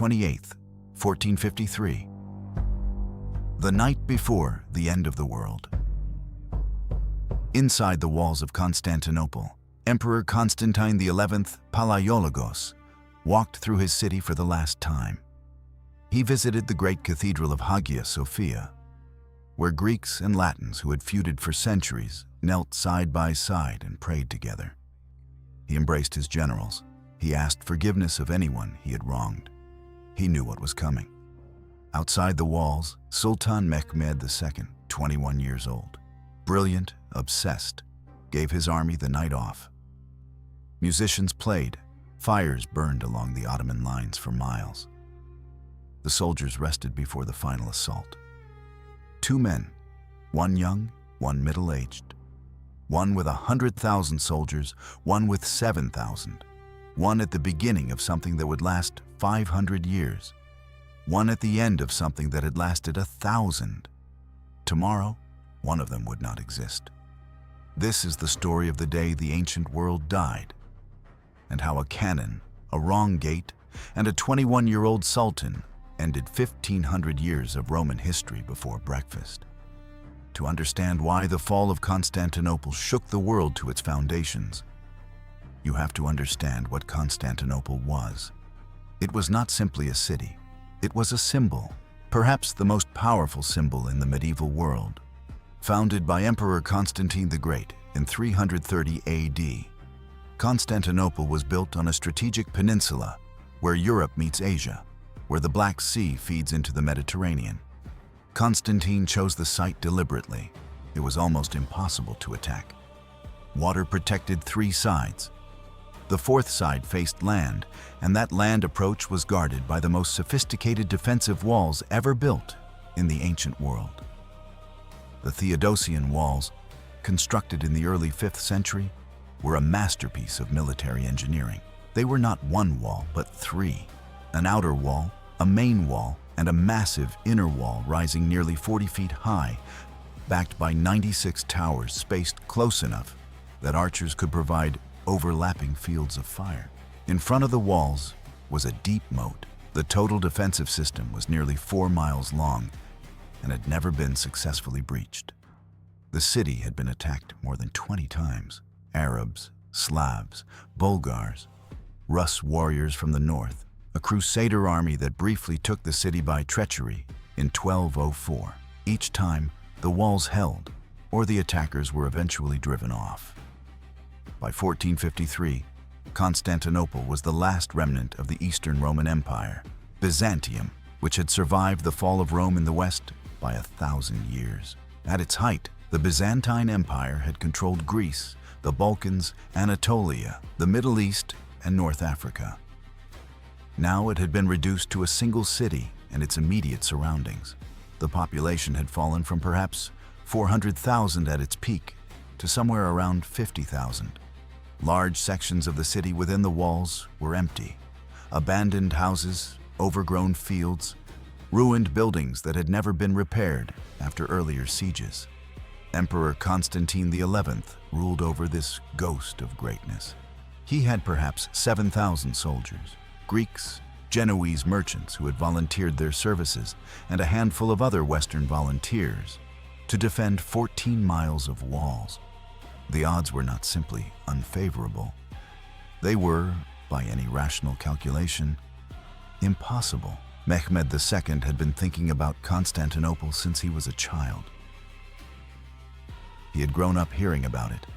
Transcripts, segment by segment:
28th, 1453. The night before the end of the world. Inside the walls of Constantinople, Emperor Constantine XI Palaiologos walked through his city for the last time. He visited the great cathedral of Hagia Sophia, where Greeks and Latins who had feuded for centuries knelt side by side and prayed together. He embraced his generals. He asked forgiveness of anyone he had wronged. He knew what was coming. Outside the walls, Sultan Mehmed II, 21 years old, brilliant, obsessed, gave his army the night off. Musicians played. Fires burned along the Ottoman lines for miles. The soldiers rested before the final assault. Two men, one young, one middle-aged, one with 100,000 soldiers, one with 7,000, one at the beginning of something that would last 500 years, one at the end of something that had lasted 1,000. Tomorrow, one of them would not exist. This is the story of the day the ancient world died, and how a cannon, a wrong gate, and a 21-year-old sultan ended 1,500 years of Roman history before breakfast. To understand why the fall of Constantinople shook the world to its foundations, you have to understand what Constantinople was. It was not simply a city. It was a symbol, perhaps the most powerful symbol in the medieval world. Founded by Emperor Constantine the Great in 330 AD, Constantinople was built on a strategic peninsula where Europe meets Asia, where the Black Sea feeds into the Mediterranean. Constantine chose the site deliberately. It was almost impossible to attack. Water protected three sides. The fourth side faced land, and that land approach was guarded by the most sophisticated defensive walls ever built in the ancient world. The Theodosian walls, constructed in the early 5th century, were a masterpiece of military engineering. They were not one wall, but three: an outer wall, a main wall, and a massive inner wall rising nearly 40 feet high, backed by 96 towers spaced close enough that archers could provide overlapping fields of fire. In front of the walls was a deep moat. The total defensive system was nearly 4 miles long and had never been successfully breached. The city had been attacked more than 20 times. Arabs, Slavs, Bulgars, Rus warriors from the north, a crusader army that briefly took the city by treachery in 1204. Each time, the walls held, or the attackers were eventually driven off. By 1453, Constantinople was the last remnant of the Eastern Roman Empire, Byzantium, which had survived the fall of Rome in the west by 1,000 years. At its height, the Byzantine Empire had controlled Greece, the Balkans, Anatolia, the Middle East, and North Africa. Now it had been reduced to a single city and its immediate surroundings. The population had fallen from perhaps 400,000 at its peak to somewhere around 50,000. Large sections of the city within the walls were empty. Abandoned houses, overgrown fields, ruined buildings that had never been repaired after earlier sieges. Emperor Constantine XI ruled over this ghost of greatness. He had perhaps 7,000 soldiers, Greeks, Genoese merchants who had volunteered their services, and a handful of other Western volunteers to defend 14 miles of walls. The odds were not simply unfavorable. They were, by any rational calculation, impossible. Mehmed II had been thinking about Constantinople since he was a child. He had grown up hearing about it.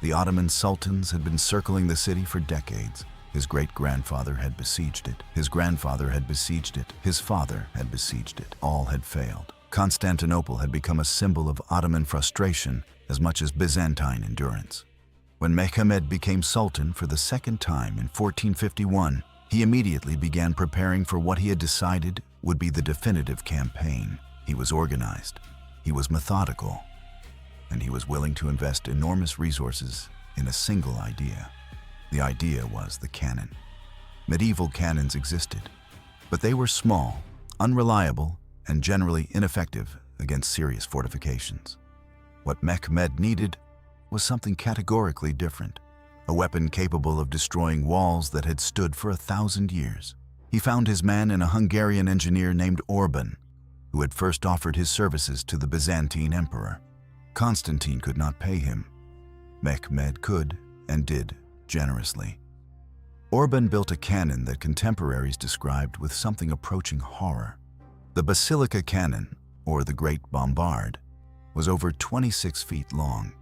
The Ottoman sultans had been circling the city for decades. His great-grandfather had besieged it. His grandfather had besieged it. His father had besieged it. All had failed. Constantinople had become a symbol of Ottoman frustration as much as Byzantine endurance. When Mehmed became sultan for the second time in 1451, he immediately began preparing for what he had decided would be the definitive campaign. He was organized, he was methodical, and he was willing to invest enormous resources in a single idea. The idea was the cannon. Medieval cannons existed, but they were small, unreliable, and generally ineffective against serious fortifications. What Mehmed needed was something categorically different, a weapon capable of destroying walls that had stood for 1,000 years. He found his man in a Hungarian engineer named Orban, who had first offered his services to the Byzantine Emperor. Constantine could not pay him. Mehmed could, and did, generously. Orban built a cannon that contemporaries described with something approaching horror. The Basilica Cannon, or the Great Bombard, was over 26 feet long.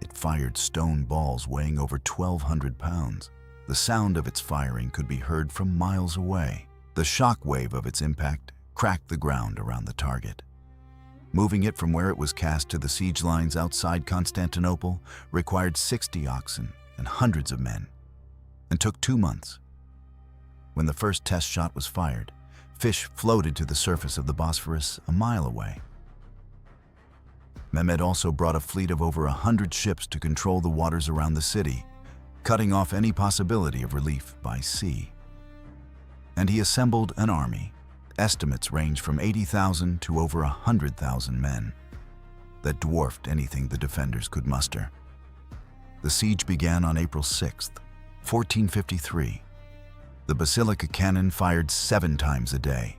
It fired stone balls weighing over 1,200 pounds. The sound of its firing could be heard from miles away. The shock wave of its impact cracked the ground around the target. Moving it from where it was cast to the siege lines outside Constantinople required 60 oxen and hundreds of men, and took 2 months. When the first test shot was fired, fish floated to the surface of the Bosphorus a mile away. Mehmed also brought a fleet of over 100 ships to control the waters around the city, cutting off any possibility of relief by sea. And he assembled an army. Estimates range from 80,000 to over 100,000 men, that dwarfed anything the defenders could muster. The siege began on April 6th, 1453. The Basilica cannon fired 7 times a day.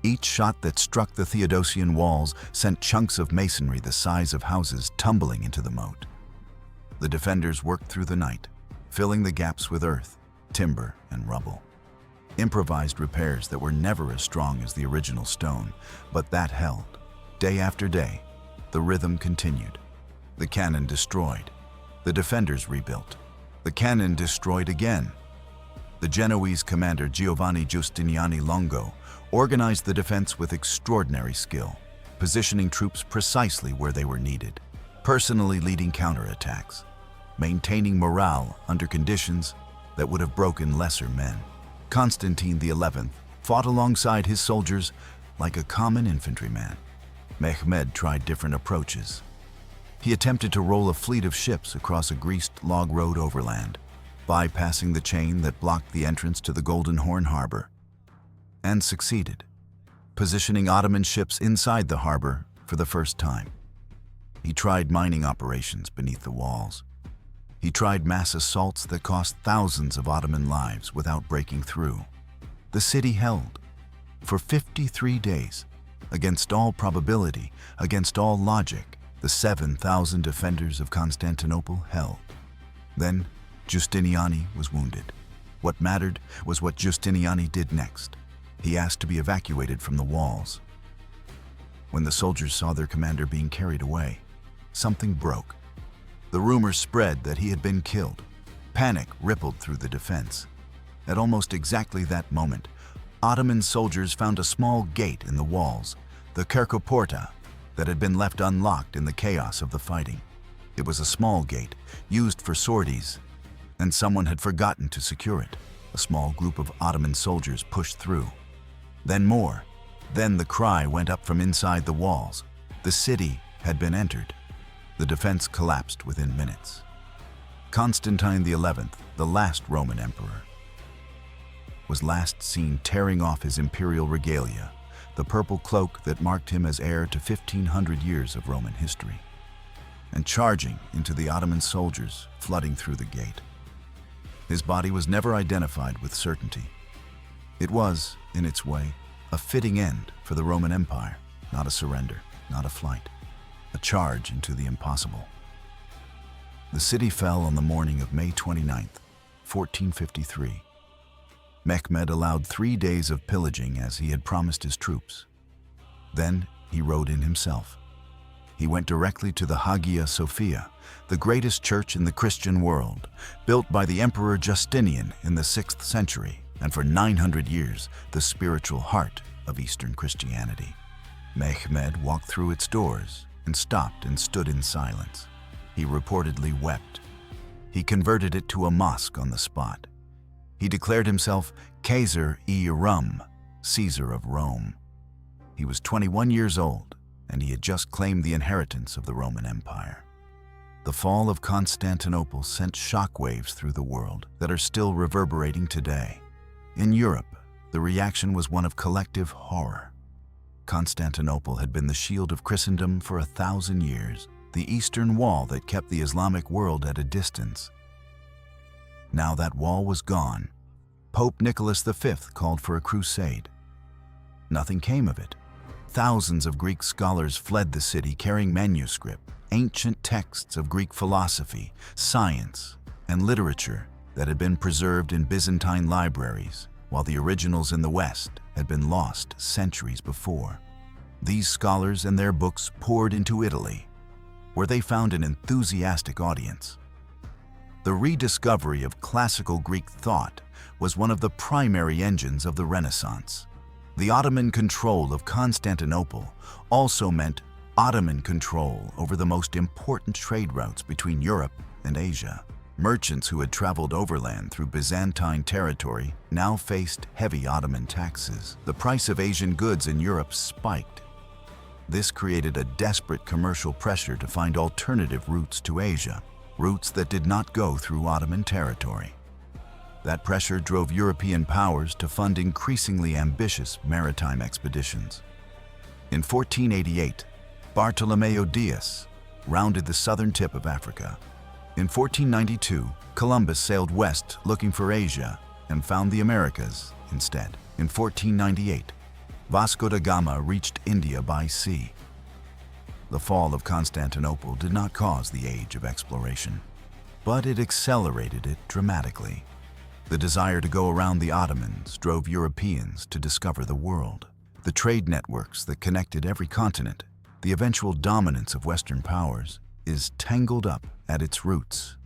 Each shot that struck the Theodosian walls sent chunks of masonry the size of houses tumbling into the moat. The defenders worked through the night, filling the gaps with earth, timber, and rubble. Improvised repairs that were never as strong as the original stone, but that held. Day after day, the rhythm continued. The cannon destroyed. The defenders rebuilt. The cannon destroyed again. The Genoese commander Giovanni Giustiniani Longo organized the defense with extraordinary skill, positioning troops precisely where they were needed, personally leading counterattacks, maintaining morale under conditions that would have broken lesser men. Constantine XI fought alongside his soldiers like a common infantryman. Mehmed tried different approaches. He attempted to roll a fleet of ships across a greased log road overland, bypassing the chain that blocked the entrance to the Golden Horn harbor, and succeeded, positioning Ottoman ships inside the harbor for the first time. He tried mining operations beneath the walls. He tried mass assaults that cost thousands of Ottoman lives without breaking through. The city held for 53 days. Against all probability, against all logic, the 7,000 defenders of Constantinople held. Then Giustiniani was wounded. What mattered was what Giustiniani did next. He asked to be evacuated from the walls. When the soldiers saw their commander being carried away, something broke. The rumor spread that he had been killed. Panic rippled through the defense. At almost exactly that moment, Ottoman soldiers found a small gate in the walls, the Kerkoporta, that had been left unlocked in the chaos of the fighting. It was a small gate, used for sorties, and someone had forgotten to secure it. A small group of Ottoman soldiers pushed through. Then more. Then the cry went up from inside the walls. The city had been entered. The defense collapsed within minutes. Constantine XI, the last Roman emperor, was last seen tearing off his imperial regalia, the purple cloak that marked him as heir to 1,500 years of Roman history, and charging into the Ottoman soldiers flooding through the gate. His body was never identified with certainty. It was, in its way, a fitting end for the Roman Empire, not a surrender, not a flight. A charge into the impossible. The city fell on the morning of May 29th, 1453. Mehmed allowed 3 days of pillaging as he had promised his troops. Then he rode in himself. He went directly to the Hagia Sophia, the greatest church in the Christian world, built by the Emperor Justinian in the 6th century, and for 900 years, the spiritual heart of Eastern Christianity. Mehmed walked through its doors and stopped and stood in silence. He reportedly wept. He converted it to a mosque on the spot. He declared himself Kaiser-i-Rum, Caesar of Rome. He was 21 years old, and he had just claimed the inheritance of the Roman Empire. The fall of Constantinople sent shockwaves through the world that are still reverberating today. In Europe, the reaction was one of collective horror. Constantinople had been the shield of Christendom for 1,000 years, the eastern wall that kept the Islamic world at a distance. Now that wall was gone, Pope Nicholas V called for a crusade. Nothing came of it. Thousands of Greek scholars fled the city carrying manuscripts, ancient texts of Greek philosophy, science, and literature that had been preserved in Byzantine libraries, while the originals in the West had been lost centuries before. These scholars and their books poured into Italy, where they found an enthusiastic audience. The rediscovery of classical Greek thought was one of the primary engines of the Renaissance. The Ottoman control of Constantinople also meant Ottoman control over the most important trade routes between Europe and Asia. Merchants who had traveled overland through Byzantine territory now faced heavy Ottoman taxes. The price of Asian goods in Europe spiked. This created a desperate commercial pressure to find alternative routes to Asia, routes that did not go through Ottoman territory. That pressure drove European powers to fund increasingly ambitious maritime expeditions. In 1488, Bartolomeo Diaz rounded the southern tip of Africa. In 1492, Columbus sailed west looking for Asia and found the Americas instead. In 1498, Vasco da Gama reached India by sea. The fall of Constantinople did not cause the age of exploration, but it accelerated it dramatically. The desire to go around the Ottomans drove Europeans to discover the world. The trade networks that connected every continent, the eventual dominance of Western powers, is tangled up at its roots.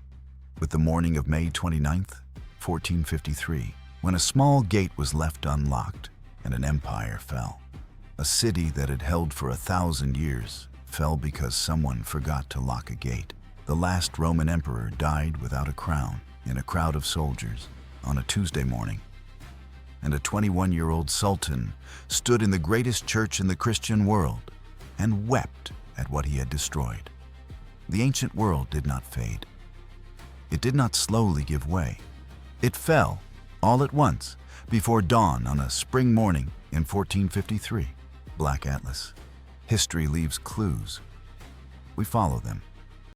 With the morning of May 29, 1453, when a small gate was left unlocked and an empire fell. A city that had held for 1,000 years fell because someone forgot to lock a gate. The last Roman emperor died without a crown in a crowd of soldiers on a Tuesday morning. And a 21-year-old sultan stood in the greatest church in the Christian world and wept at what he had destroyed. The ancient world did not fade. It did not slowly give way. It fell all at once before dawn on a spring morning in 1453. Black Atlas. History leaves clues. We follow them.